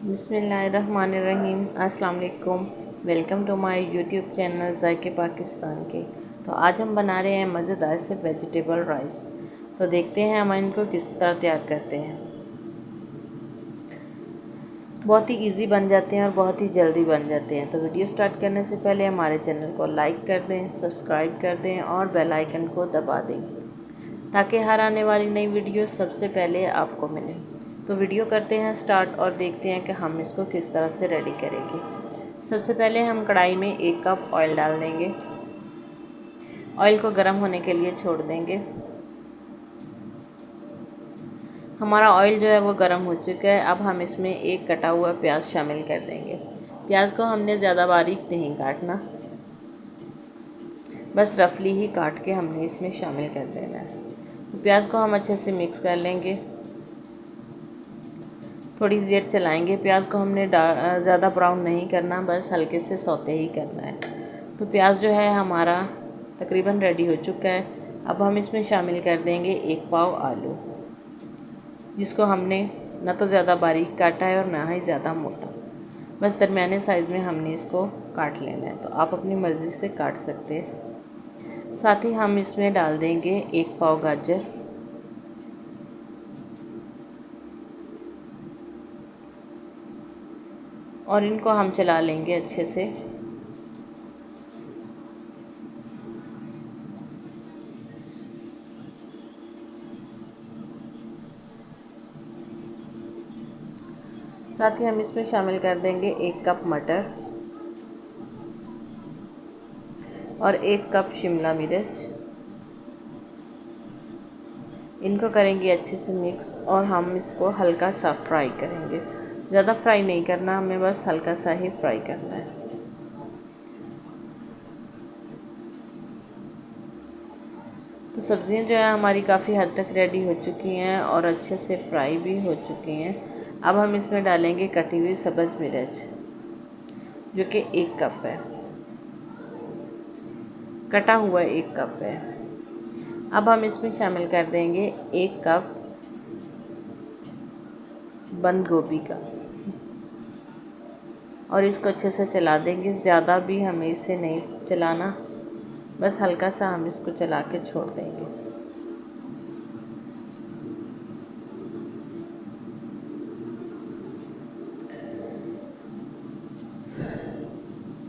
बिस्मिल्लाहिर्रहमानिर्रहीम। अस्सलाम वालेकुम। Welcome to my YouTube channel ज़ायके पाकिस्तान के। तो आज हम बना रहे हैं मज़ेदार से वेजिटेबल राइस। तो देखते हैं हम इनको किस तरह तैयार करते हैं। बहुत ही इजी बन जाते हैं और बहुत ही जल्दी बन जाते हैं। तो वीडियो स्टार्ट करने से पहले हमारे चैनल को लाइक कर दें, सब्सक्राइब कर दें और बेल आइकन को दबा दें ताकि हर आने वाली नई वीडियो सबसे पहले आपको मिले। तो वीडियो करते हैं स्टार्ट और देखते हैं कि हम इसको किस तरह से रेडी करेंगे। सबसे पहले हम कढ़ाई में 1 कप ऑयल डाल देंगे। ऑयल को गर्म होने के लिए छोड़ देंगे। हमारा ऑयल जो है वो गर्म हो चुका है। अब हम इसमें एक कटा हुआ प्याज शामिल कर देंगे। प्याज को हमने ज़्यादा बारीक नहीं काटना, बस रफली ही काट के हमने इसमें शामिल कर देना है। तो प्याज को हम अच्छे से मिक्स कर लेंगे। थोड़ी देर चलाएंगे। प्याज को हमने ज़्यादा ब्राउन नहीं करना, बस हल्के से सौते ही करना है। तो प्याज जो है हमारा तकरीबन रेडी हो चुका है। अब हम इसमें शामिल कर देंगे 1 पाव आलू, जिसको हमने ना तो ज़्यादा बारीक काटा है और ना ही ज़्यादा मोटा, बस दरमियाने साइज़ में हमने इसको काट लेना है। तो आप अपनी मर्ज़ी से काट सकते हैं। साथ ही हम इसमें डाल देंगे 1 पाव गाजर और इनको हम चला लेंगे अच्छे से। साथ ही हम इसमें शामिल कर देंगे 1 कप मटर और 1 कप शिमला मिर्च। इनको करेंगे अच्छे से मिक्स और हम इसको हल्का सा फ्राई करेंगे। ज़्यादा फ्राई नहीं करना, हमें बस हल्का सा ही फ्राई करना है। तो सब्ज़ियाँ जो है हमारी काफ़ी हद तक रेडी हो चुकी हैं और अच्छे से फ्राई भी हो चुकी हैं। अब हम इसमें डालेंगे कटी हुई सब्ज़ मिर्च, जो कि 1 कप है, कटा हुआ 1 कप है। अब हम इसमें शामिल कर देंगे 1 कप बंद गोभी का और इसको अच्छे से चला देंगे। ज़्यादा भी हमें इसे नहीं चलाना, बस हल्का सा हम इसको चला के छोड़ देंगे।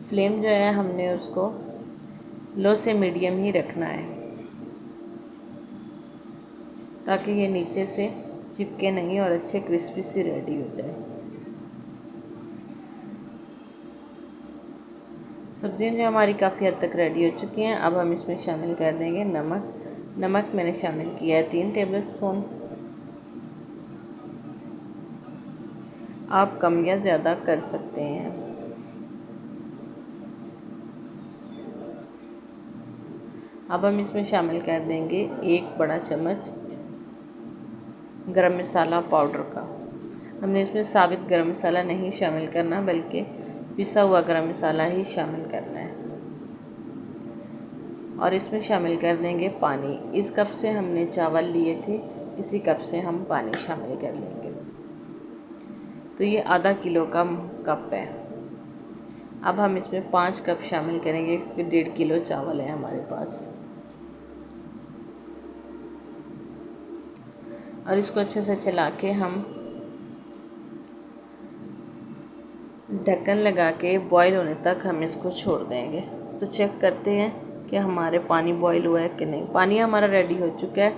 फ्लेम जो है हमने उसको लो से मीडियम ही रखना है, ताकि ये नीचे से चिपके नहीं और अच्छे क्रिस्पी सी रेडी हो जाए। सब्जियां जो हमारी काफ़ी हद तक रेडी हो चुकी हैं। अब हम इसमें शामिल कर देंगे नमक मैंने शामिल किया है 3 टेबल स्पून। आप कम या ज़्यादा कर सकते हैं। अब हम इसमें शामिल कर देंगे 1 बड़ा चम्मच गरम मसाला पाउडर का। हमने इसमें साबित गरम मसाला नहीं शामिल करना, बल्कि पिसा हुआ गरम मसाला ही शामिल करना है। और इसमें शामिल कर देंगे पानी। इस कप से हमने चावल लिए थे, इसी कप से हम पानी शामिल कर लेंगे। तो ये आधा किलो का कप है। अब हम इसमें 5 कप शामिल करेंगे, क्योंकि 1.5 किलो चावल है हमारे पास। और इसको अच्छे से चला के हम ढक्कन लगा के बॉईल होने तक हम इसको छोड़ देंगे। तो चेक करते हैं कि हमारे पानी बॉईल हुआ है कि नहीं। पानी हमारा रेडी हो चुका है।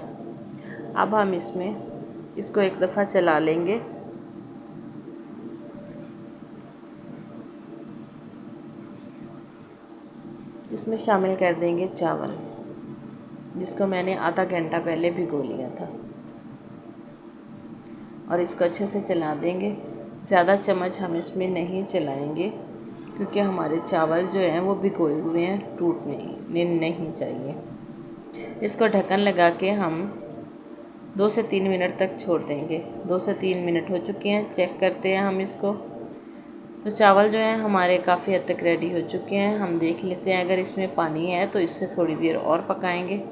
अब हम इसमें इसको एक दफ़ा चला लेंगे। इसमें शामिल कर देंगे चावल, जिसको मैंने आधा घंटा पहले भिगो लिया था, और इसको अच्छे से चला देंगे। ज़्यादा चम्मच हम इसमें नहीं चलाएंगे, क्योंकि हमारे चावल जो हैं वो भिगोए हुए हैं, टूट नहीं चाहिए। इसको ढक्कन लगा के हम 2 से 3 मिनट तक छोड़ देंगे। 2 से 3 मिनट हो चुके हैं। चेक करते हैं हम इसको। तो चावल जो हैं हमारे काफ़ी हद तक रेडी हो चुके हैं। हम देख लेते हैं, अगर इसमें पानी है तो इससे थोड़ी देर और पकाएंगे।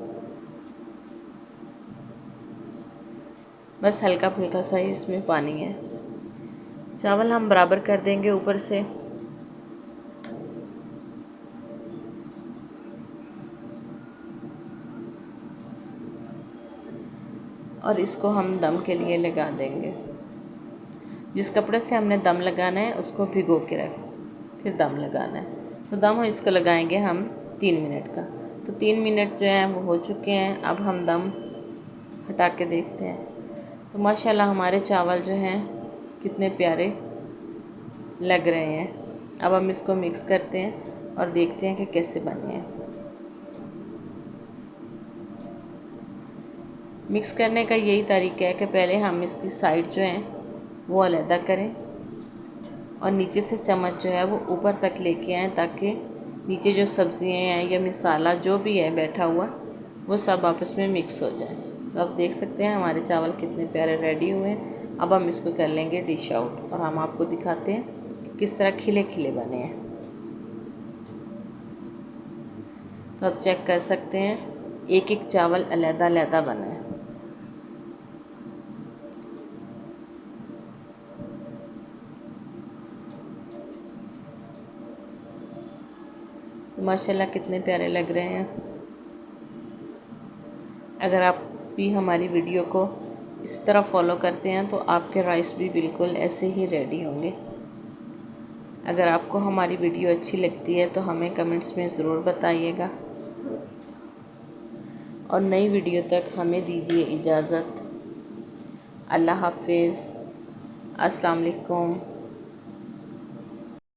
बस हल्का फुल्का सा ही इसमें पानी है। चावल हम बराबर कर देंगे ऊपर से। और इसको हम दम के लिए लगा देंगे। जिस कपड़े से हमने दम लगाना है उसको भिगो के रख, फिर दम लगाना है। तो दम इसको लगाएंगे हम 3 मिनट का। तो 3 मिनट जो है वो हो चुके हैं। अब हम दम हटा के देखते हैं। तो माशाल्लाह हमारे चावल जो हैं कितने प्यारे लग रहे हैं। अब हम इसको मिक्स करते हैं और देखते हैं कि कैसे बने हैं। मिक्स करने का यही तरीका है कि पहले हम इसकी साइड जो है वो अलग करें और नीचे से चम्मच जो है वो ऊपर तक लेके आएँ, ताकि नीचे जो सब्ज़ियाँ हैं या मसाला जो भी है बैठा हुआ वो सब आपस में मिक्स हो जाए। तो आप देख सकते हैं हमारे चावल कितने प्यारे रेडी हुए हैं। अब हम इसको कर लेंगे डिश आउट और हम आपको दिखाते हैं कि किस तरह खिले खिले बने हैं। तो आप चेक कर सकते हैं एक एक चावल अलग-अलग बना है। तो माशाल्लाह कितने प्यारे लग रहे हैं। अगर आप भी हमारी वीडियो को इस तरह फॉलो करते हैं तो आपके राइस भी बिल्कुल ऐसे ही रेडी होंगे। अगर आपको हमारी वीडियो अच्छी लगती है तो हमें कमेंट्स में ज़रूर बताइएगा और नई वीडियो तक हमें दीजिए इजाज़त। अल्लाह हाफ़िज़। अस्सलाम वालेकुम।